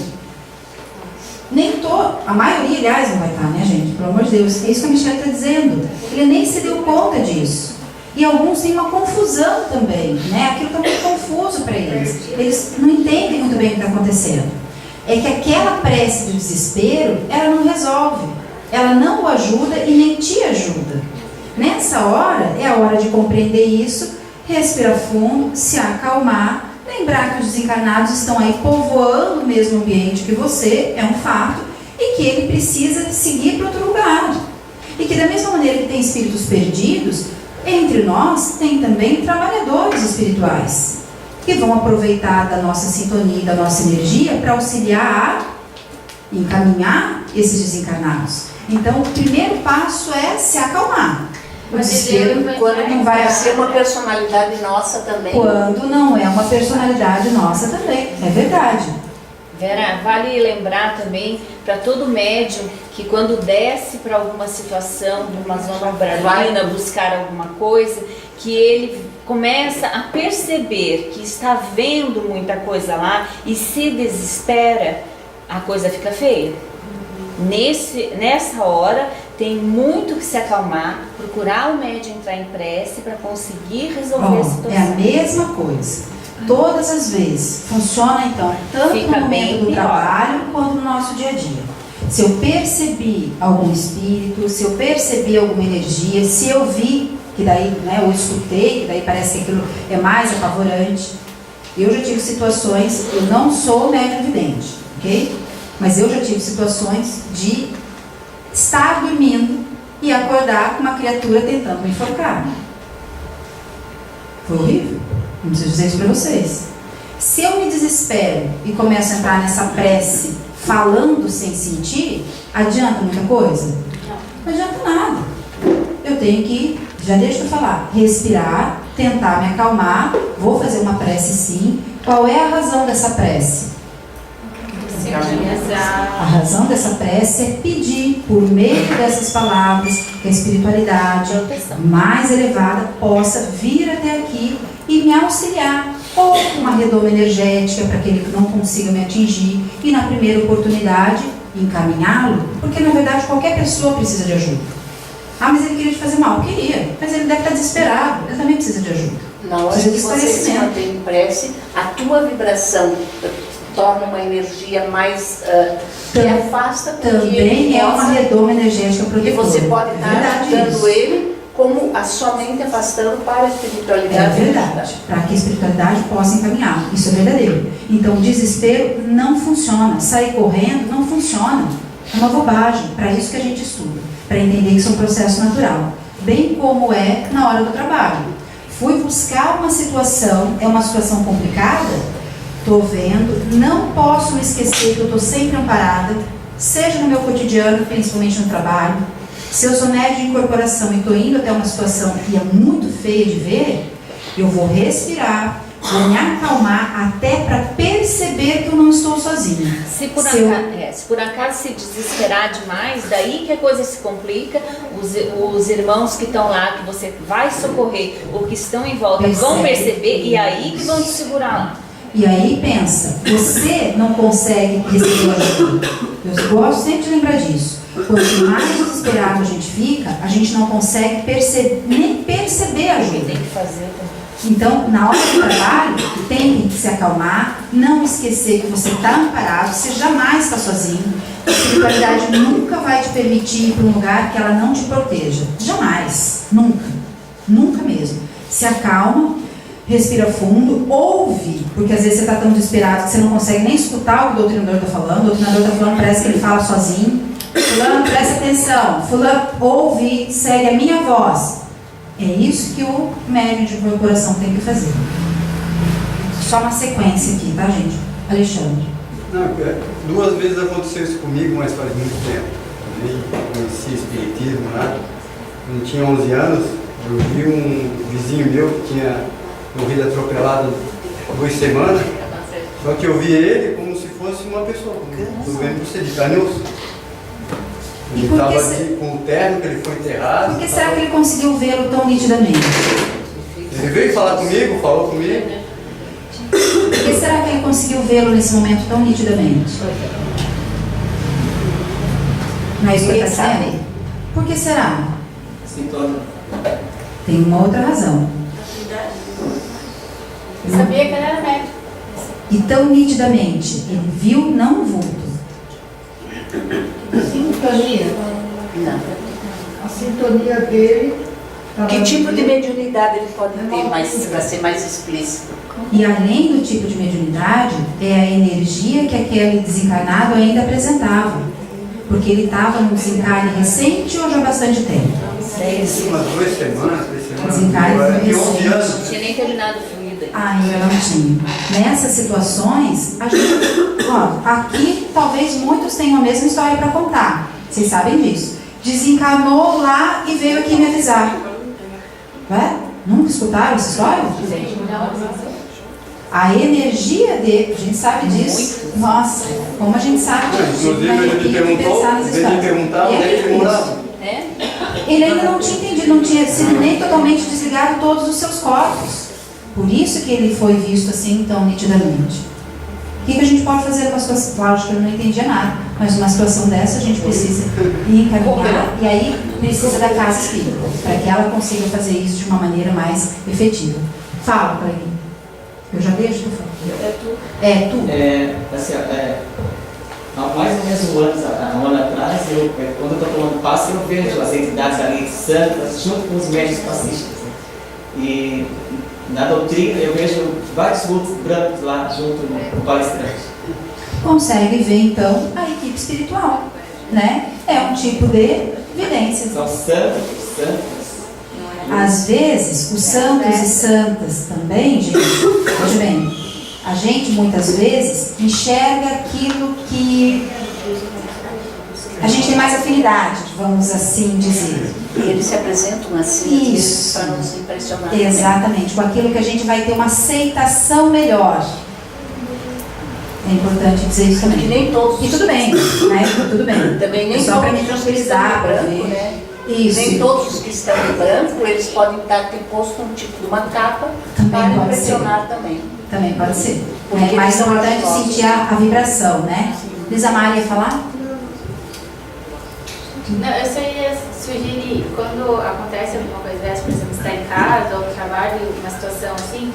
Nem todo. A maioria, aliás, não vai estar, né, gente? Pelo amor de Deus. É isso que a Michelle está dizendo. Ele nem se deu conta disso. E alguns têm uma confusão também, né? Aquilo está muito confuso para eles. Eles não entendem muito bem o que está acontecendo. É que aquela prece do desespero, ela não resolve. Ela não o ajuda e nem te ajuda. Nessa hora, é a hora de compreender isso, respirar fundo, se acalmar, lembrar que os desencarnados estão aí povoando o mesmo ambiente que você, é um fato, e que ele precisa seguir para outro lugar. E que da mesma maneira que tem espíritos perdidos, entre nós tem também trabalhadores espirituais, que vão aproveitar da nossa sintonia, da nossa energia para auxiliar a encaminhar esses desencarnados. Então, o primeiro passo é se acalmar. O desespero, Quando não vai ser uma personalidade nossa também. quando não é uma personalidade nossa também, é verdade. Vera, vale lembrar também para todo médium que quando desce para alguma situação, numa zona umbralina, buscar alguma coisa, que ele começa a perceber que está vendo muita coisa lá e se desespera, a coisa fica feia. Nessa hora tem muito que se acalmar, procurar o médium entrar em prece para conseguir resolver a situação. É a mesma coisa. Todas as vezes. Funciona então, tanto Fica no bem momento do pior. trabalho quanto no nosso dia a dia. Se eu percebi algum espírito, se eu percebi alguma energia, se eu vi, que daí, né, eu escutei, que daí parece que aquilo é mais apavorante. Eu já tive situações, eu não sou médium vidente, ok? Mas eu já tive situações de estar dormindo e acordar com uma criatura tentando me enforcar. Foi horrível. Não preciso dizer isso para vocês. Se eu me desespero e começo a entrar nessa prece, falando sem sentir, adianta muita coisa? Não adianta nada. Eu tenho que, já deixa eu falar, respirar, tentar me acalmar, vou fazer uma prece sim. Qual é a razão dessa prece? A razão dessa prece é pedir, por meio dessas palavras, que a espiritualidade mais elevada possa vir até aqui e me auxiliar, ou uma redoma energética para aquele que não consiga me atingir, e na primeira oportunidade encaminhá-lo, porque na verdade qualquer pessoa precisa de ajuda. Ah, mas ele queria te fazer mal. Queria, mas ele deve estar desesperado. Ele também precisa de ajuda. Na hora que você se mantém em prece, a tua vibração torna uma energia mais que afasta também é uma redoma energética protetora. E você pode estar ajudando ele como a sua mente afastando para a espiritualidade. É verdade, para que a espiritualidade possa encaminhar. Isso é verdadeiro. Então o desespero não funciona. Sair correndo não funciona. É uma bobagem. Para isso que a gente estuda, para entender que isso é um processo natural. Bem como é na hora do trabalho. Fui buscar uma situação, é uma situação complicada, estou vendo, não posso me esquecer que eu estou sempre amparada, seja no meu cotidiano, principalmente no trabalho. Se eu sou médium de incorporação e estou indo até uma situação que é muito feia de ver, eu vou respirar, vou me acalmar até para perceber que eu não estou sozinha. Se por acaso se desesperar demais, daí que a coisa se complica, os irmãos que estão lá, que você vai socorrer, ou que estão em volta, vão perceber e aí que vão te segurar lá. E aí pensa, você não consegue receber ajuda. Eu gosto sempre de lembrar disso. Quanto mais desesperado a gente fica, a gente não consegue nem perceber a ajuda. Tem que fazer. Então, na hora do trabalho, tem que se acalmar, não esquecer que você está amparado, você jamais está sozinho. A espiritualidade nunca vai te permitir ir para um lugar que ela não te proteja. Jamais. Nunca. Nunca mesmo. Se acalma, respira fundo, ouve, porque às vezes você está tão desesperado que você não consegue nem escutar o que o doutrinador está falando. O doutrinador está falando, parece que ele fala sozinho. Fulano, presta atenção. Fulano, ouve, segue a minha voz. É isso que o médium de incorporação tem que fazer. Só uma sequência aqui, tá, gente? Alexandre. Não, 2 vezes aconteceu isso comigo, mas faz muito tempo. Eu nem conhecia espiritismo, nada. Quando eu tinha 11 anos, eu vi um vizinho meu que tinha morrido atropelado 2 semanas. Só que eu vi ele como se fosse uma pessoa. Estou vendo você de carne e osso. Ele estava com o terno que ele foi enterrado. Por que será que ele conseguiu vê-lo tão nitidamente? Ele veio falar comigo, falou comigo. Por que será que ele conseguiu vê-lo nesse momento tão nitidamente? Não é isso que ele está dizendo? Por que será? Tem uma outra razão. Eu sabia que ele era médico. E tão nitidamente, ele viu, não o vulto. Sintonia. Não. A sintonia dele. Que tipo de mediunidade ele pode ter, para ser mais explícito? E além do tipo de mediunidade, é a energia que aquele desencarnado ainda apresentava. Porque ele estava num desencarne recente ou já há bastante tempo? Umas 2 semanas, 3 semanas. Desencarne Eu era de 11 recente. anos. Não tinha nem terminado o fluido. Ainda não tinha. Nessas situações, a gente, ó, aqui talvez muitos tenham a mesma história para contar. Vocês sabem disso. Desencarnou lá e veio aqui me avisar. Ué? Nunca escutaram essa história? A energia dele, a gente sabe disso. Nossa, como a gente sabe disso. Inclusive, ele me perguntou onde ele morava. Ele ainda não tinha entendido, não tinha sido nem totalmente desligado todos os seus corpos. Por isso que ele foi visto assim tão nitidamente. O que a gente pode fazer com a situação? Claro, acho que eu não entendia nada, mas numa situação dessa a gente precisa encaminhar e aí precisa da casa espírita, para que ela consiga fazer isso de uma maneira mais efetiva. Fala, Clarinha. Eu já deixo tu falar. É tu. Assim, há mais ou menos um ano atrás, quando eu estou tomando passe, eu vejo as entidades ali santas junto com os médios passistas. E na doutrina eu vejo vários vultos brancos lá junto com o palestrante. Consegue ver então a equipe espiritual, né? É um tipo de evidência. São santos. Às vezes, os santos e santas também, gente, veja bem, a gente muitas vezes enxerga aquilo que a gente tem mais afinidade, vamos assim dizer. E eles se apresentam assim, isso, para nos impressionar. Exatamente, com aquilo que a gente vai ter uma aceitação melhor. É importante dizer isso também. E nem todos. E tudo bem, né? Tudo bem. Também nem só para me todos tranquilizar, para ver. Né? Isso. Nem todos os que estão em branco, eles podem estar posto um tipo de uma capa também para pode impressionar ser. também. Também pode ser. Porque é mais importante nós sentir a vibração, né? Lisa Maria ia falar? Não, eu sei sugerir, quando acontece alguma coisa dessa, por exemplo, estar em casa ou trabalho, uma situação assim,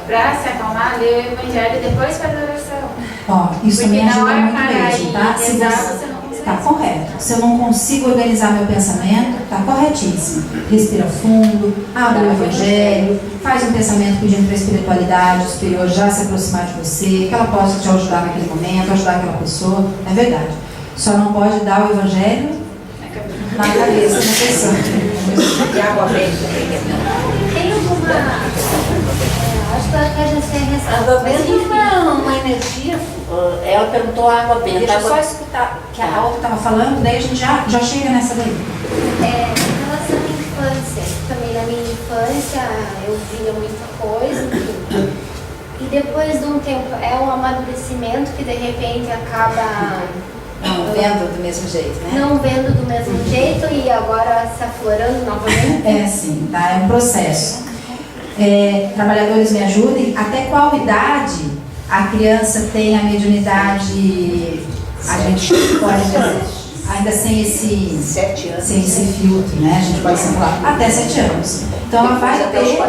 para se acalmar, ler o Evangelho e depois fazer a oração. Ó, isso Porque me na ajuda hora muito parar mesmo, e tá? Se rezar, você... você não consegue. Tá correto. Se eu não consigo organizar meu pensamento, tá corretíssimo. Respira fundo, abre o Evangelho, faz um pensamento pedindo para a espiritualidade superior já se aproximar de você, que ela possa te ajudar naquele momento, ajudar aquela pessoa. É verdade. Só não pode dar o Evangelho na cabeça da pessoa. E água benta. Tem alguma... acho que a gente tem Água benta uma energia. Ela perguntou água benta. Deixa eu só escutar que a outra estava falando, daí a gente já chega nessa daí. Em relação à infância, também na minha infância eu via muita coisa, enfim. E depois de um tempo é um amadurecimento que de repente acaba não vendo do mesmo jeito, né? Não vendo do mesmo jeito e agora se aflorando novamente. É sim, tá? É um processo. Trabalhadores me ajudem, até qual idade a criança tem a mediunidade, a gente pode dizer, ainda sem esse 7 anos, sem esse filtro, né? A gente pode falar até 7 anos. Então ela vai ter,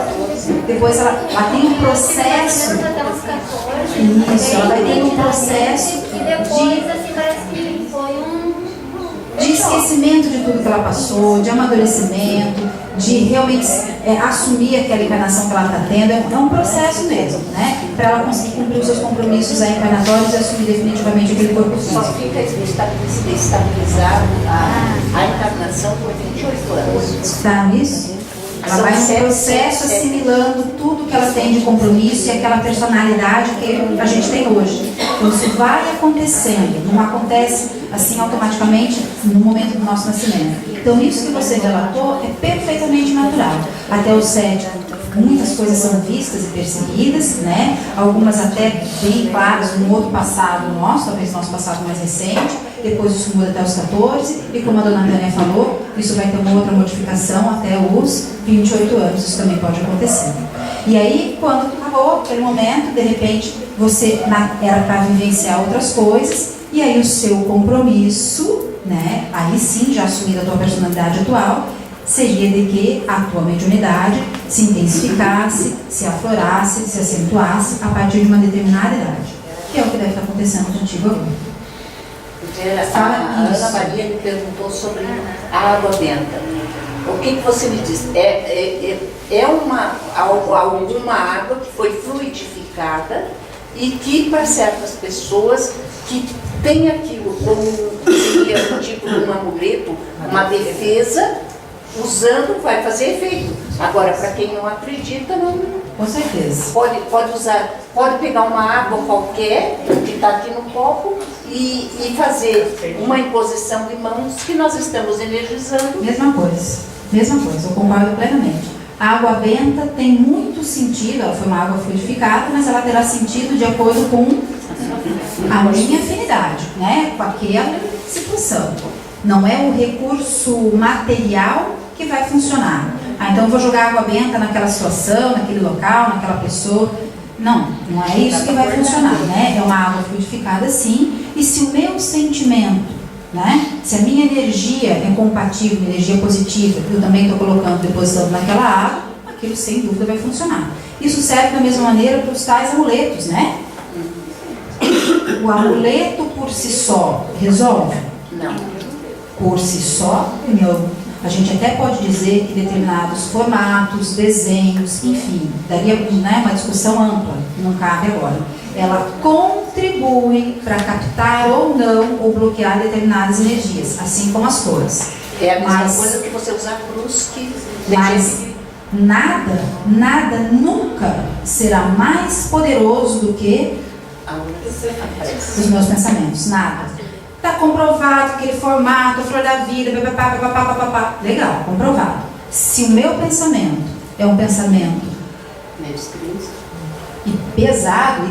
depois ela tem um processo. Isso, ela vai ter um processo e depois assim parece que foi de esquecimento de tudo que ela passou, de amadurecimento, de realmente assumir aquela encarnação que ela está tendo. É um processo mesmo, né? Para ela conseguir cumprir os seus compromissos encarnatórios e assumir definitivamente aquele corpo físico. Só fica estabilizado a encarnação por 28 anos. Está nisso? Ela vai no processo assimilando tudo que ela tem de compromisso e aquela personalidade que a gente tem hoje. Então isso vai acontecendo, não acontece assim automaticamente no momento do nosso nascimento. Então isso que você relatou é perfeitamente natural. Até os 7, muitas coisas são vistas e percebidas, né? Algumas até bem claras no outro passado nosso, talvez nosso passado mais recente. Depois isso muda até os 14, e como a dona Tânia falou, isso vai ter uma outra modificação até os 28 anos, isso também pode acontecer. E aí, quando acabou aquele momento, de repente, você era para vivenciar outras coisas, e aí o seu compromisso, né, aí sim, já assumindo a tua personalidade atual, seria de que a tua mediunidade se intensificasse, se aflorasse, se acentuasse a partir de uma determinada idade, que é o que deve estar acontecendo contigo agora. A Ana Maria me perguntou sobre a água benta. O que você me diz? Alguma água que foi fluidificada e que para certas pessoas que tem aquilo como seria um tipo de um amuleto, uma defesa, usando vai fazer efeito. Agora, para quem não acredita, não. Com certeza. Pode usar, pode pegar uma água qualquer, que está aqui no copo, e fazer uma imposição de mãos que nós estamos energizando. Mesma coisa, eu concordo plenamente. A água benta tem muito sentido, ela foi uma água fluidificada, mas ela terá sentido de acordo com a minha afinidade, né? Com aquela situação. Não é o recurso material que vai funcionar. Então eu vou jogar água benta naquela situação, naquele local, naquela pessoa. Não é isso que vai funcionar, né? É uma água fluidificada sim, e se o meu sentimento, né? Se a minha energia é compatível, energia positiva, que eu também estou colocando, depositando naquela água, aquilo sem dúvida vai funcionar. Isso serve da mesma maneira para os tais amuletos, né? O amuleto por si só resolve? Não. Por si só, não. A gente até pode dizer que determinados formatos, desenhos, enfim, daria, né, uma discussão ampla, não cabe agora. Ela contribui para captar ou não, ou bloquear determinadas energias, assim como as cores. É a mesma coisa que você usar cruz que... Mas nada nunca será mais poderoso do que os meus pensamentos, nada. Está comprovado aquele formato, a flor da vida, papapá. Legal, comprovado. Se o meu pensamento é um pensamento e pesado,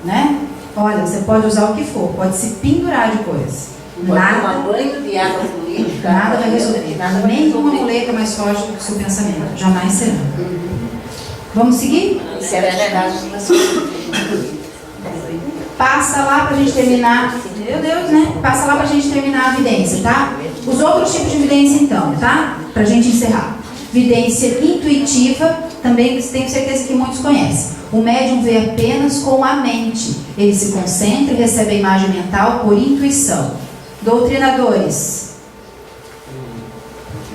né? Olha, você pode usar o que for, pode se pendurar de coisas. Nada, banho de água fluídica, nada vai resolver. Nenhuma muleta é mais forte do que o seu pensamento. Jamais será. Vamos seguir? Isso é verdade. Passa lá pra gente terminar, meu Deus, né? Passa lá pra gente terminar a vidência, tá? Os outros tipos de vidência então, tá? Pra gente encerrar. Vidência intuitiva, também tenho certeza que muitos conhecem. O médium vê apenas com a mente. Ele se concentra e recebe a imagem mental por intuição. Doutrinadores.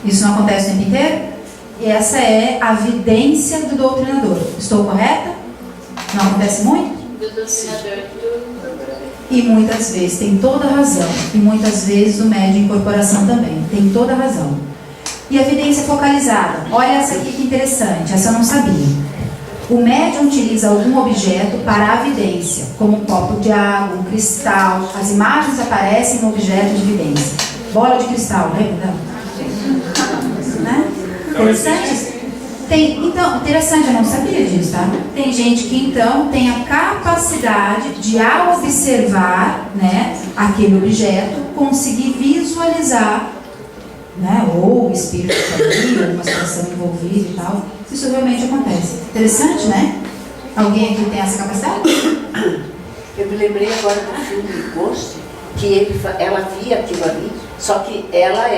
Isso não acontece o tempo inteiro? E essa é a vidência do doutrinador. Estou correta? Não acontece muito? Do doutrinador. E muitas vezes tem toda a razão. E muitas vezes o médium em corporação também. Tem toda a razão. E a vidência focalizada. Olha essa aqui que interessante. Essa eu não sabia. O médium utiliza algum objeto para a vidência, como um copo de água, um cristal. As imagens aparecem no objeto de vidência. Bola de cristal, lembra? Né? Interessante? Então, interessante, eu não sabia disso, tá? Tem gente que então tem a capacidade de, ao observar, né, aquele objeto, conseguir visualizar, né, ou o espírito que está ali, ou uma situação envolvida e tal. Isso realmente acontece. Interessante, né? Alguém aqui tem essa capacidade? Eu me lembrei agora do filme Ghost, que ela via aquilo ali, só que ela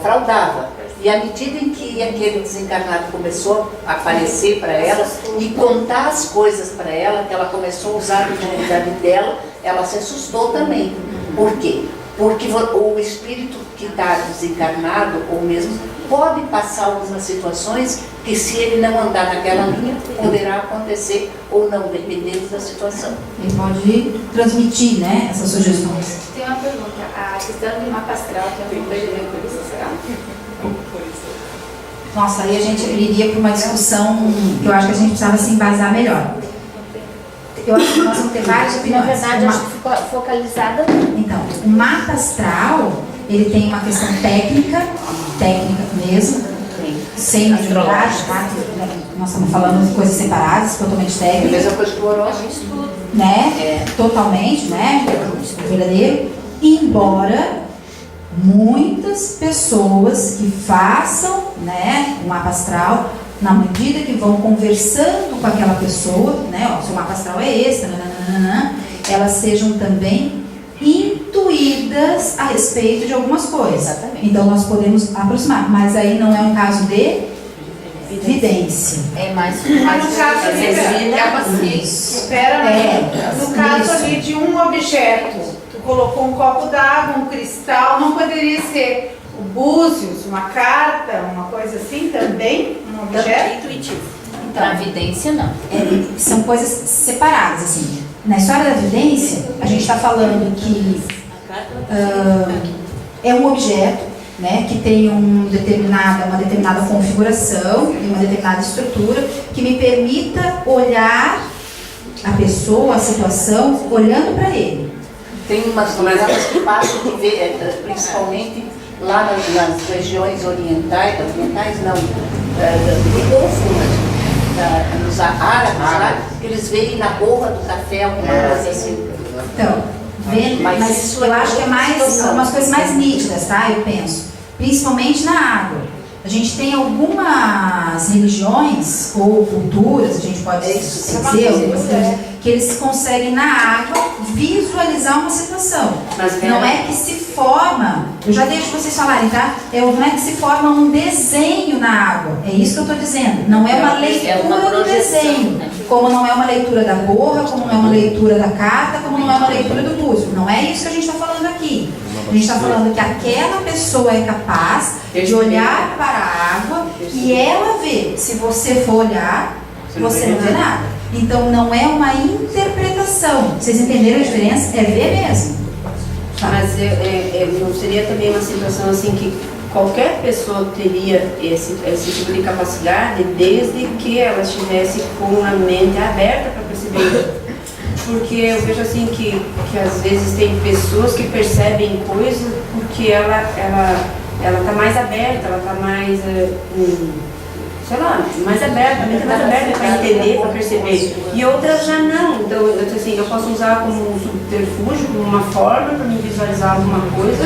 fraudava. E à medida em que aquele desencarnado começou a aparecer para ela e contar as coisas para ela, que ela começou a usar a mediunidade dela, ela se assustou também. Por quê? Porque o espírito que está desencarnado, ou mesmo, pode passar algumas situações que, se ele não andar naquela linha, poderá acontecer ou não, dependendo da situação. Ele pode transmitir, né, essas sugestões. Tem uma pergunta. A questão de mapa astral tem alguma coisa a ver com isso, será? Nossa, aí a gente abriria para uma discussão que eu acho que a gente precisava se embasar melhor. Eu acho que nós vamos ter várias opiniões. Na verdade, acho que ficou focalizada. Então, o mapa astral, ele tem uma questão técnica mesmo, sem mediunidade, tá? Nós estamos falando de coisas separadas, totalmente técnicas. É a mesma coisa que o horóscopo. Né? Totalmente, né? Verdadeiro. Embora muitas pessoas que façam, né, o mapa astral, na medida que vão conversando com aquela pessoa, né, ó, seu mapa astral é esse, nananana, elas sejam também intuídas a respeito de algumas coisas. Exatamente. Então nós podemos aproximar, mas aí não é um caso de vidência. É mais Mas no caso ali, no caso ali de um objeto, tu colocou um copo d'água, um cristal, não poderia ser o búzios, uma carta, uma coisa assim também? Um objeto intuitivo. Então, a vidência não. São coisas separadas, assim. Na história da vidência, a gente está falando que é um objeto, né, que tem uma determinada configuração e uma determinada estrutura que me permita olhar a pessoa, a situação, olhando para ele. Tem umas novelas que passam de ver, principalmente lá nas regiões orientais não, do Golfo, nos árabes, lá, eles veem na borra do café alguma coisa assim. Então, mas eu acho que é mais algumas coisas mais nítidas, tá? Eu penso. Principalmente na água. A gente tem algumas religiões ou culturas, a gente pode dizer, que eles conseguem na água visualizar uma situação. Não é que se forma, eu já deixo vocês falarem, tá? Não é que se forma um desenho na água, é isso que eu estou dizendo. Não é uma leitura do desenho, como não é uma leitura da borra, como não é uma leitura da carta, como não é uma leitura do búzio. Não é isso que a gente está falando aqui. A gente está falando que aquela pessoa é capaz de olhar para a água e ela vê. Se você for olhar, você não vê nada. Então não é uma interpretação. Vocês entenderam a diferença? É ver mesmo. Tá. Mas não seria também uma situação assim que qualquer pessoa teria esse tipo de capacidade, desde que ela estivesse com a mente aberta para perceber isso? Porque eu vejo assim que às vezes tem pessoas que percebem coisas porque ela tá mais aberta, ela tá mais, sei lá, mais aberta, a mente é mais aberta para entender, para perceber. E outras já não. Então, assim, eu posso usar como um subterfúgio, como uma forma para me visualizar alguma coisa,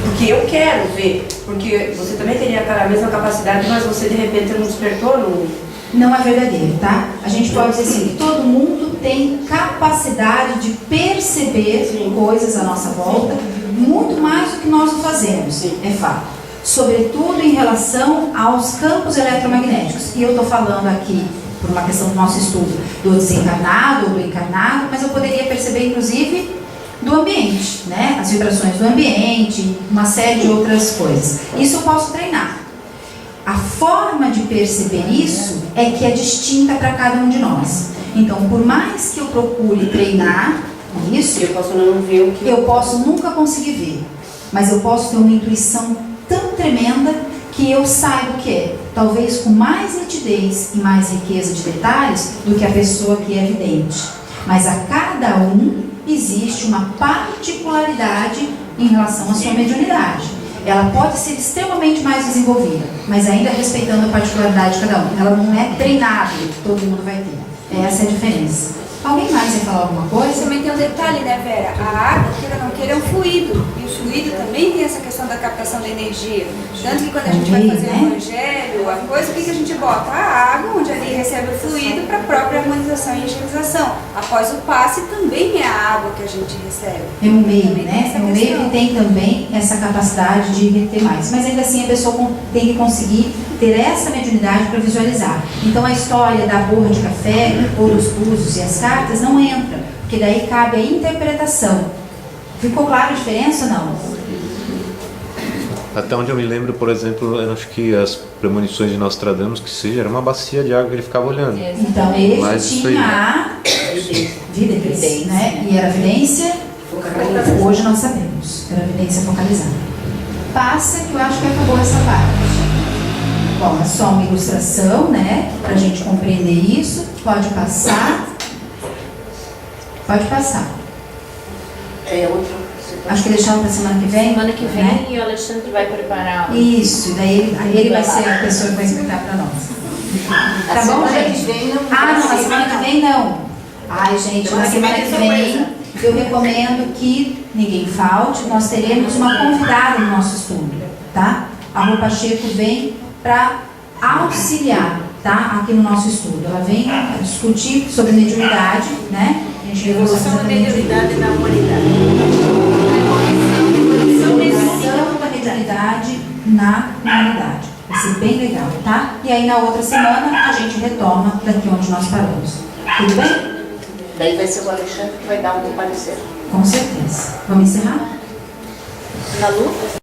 porque eu quero ver. Porque você também teria a mesma capacidade, mas você de repente não despertou, não é verdadeiro, tá? A gente pode dizer assim, que todo mundo tem capacidade de perceber coisas à nossa volta, muito mais do que nós o fazemos, é fato. Sobretudo em relação aos campos eletromagnéticos. E eu estou falando aqui, por uma questão do nosso estudo, do desencarnado ou do encarnado, mas eu poderia perceber, inclusive, do ambiente, né? As vibrações do ambiente, uma série de outras coisas. Isso eu posso treinar. A forma de perceber isso é que é distinta para cada um de nós. Então, por mais que eu procure treinar isso, eu posso não ver o que eu posso nunca conseguir ver, mas eu posso ter uma intuição tão tremenda que eu saiba o que é, talvez com mais nitidez e mais riqueza de detalhes do que a pessoa que é vidente. Mas a cada um existe uma particularidade em relação à sua mediunidade. Ela pode ser extremamente mais desenvolvida, mas ainda respeitando a particularidade de cada um. Ela não é treinável, todo mundo vai ter. Essa é a diferença. Alguém mais ia falar alguma coisa? Também tem um detalhe, né, Vera? A água, queira ou não queira, é um fluido. E o fluido também tem essa questão da captação da energia. Tanto que quando a gente vai fazer o evangelho, a coisa, o que a gente bota? A água, onde ali recebe o fluido para a própria harmonização e higienização. Após o passe, também é a água que a gente recebe. É um meio, né? É um meio que tem também essa capacidade de reter mais. Mas ainda assim a pessoa tem que conseguir ter essa mediunidade para visualizar. Então a história da borra de café ou dos búzios e as cartas não entra, porque daí cabe a interpretação. Ficou clara a diferença ou não? Até onde eu me lembro, por exemplo, eu acho que as premonições de Nostradamus, que seja, era uma bacia de água que ele ficava olhando. Então ele Mas isso aí, tinha vidência, né? E era evidência, hoje nós sabemos, era evidência focalizada. Passa que eu acho que acabou essa parte. Bom, é só uma ilustração, né? Pra gente compreender isso. Pode passar. Pode passar. É outro. Acho que deixamos para semana que vem. Semana que vem, né? e o Alexandre vai preparar. Isso, daí ele vai ser a pessoa que vai explicar para nós. Tá bom, gente? Ah, não, na semana que vem não. Ai, gente, na semana que vem eu recomendo que ninguém falte. Nós teremos uma convidada no nosso estudo, tá? A Rô Pacheco vem para auxiliar, tá? Aqui no nosso estudo. Ela vem discutir sobre mediunidade, né? A gente Evolução da mediunidade na humanidade. Evolução da mediunidade na humanidade. Vai ser bem legal, tá? E aí na outra semana a gente retoma daqui onde nós paramos. Tudo bem? Daí vai ser o Alexandre que vai dar um parecer. Com certeza. Vamos encerrar? Na luz?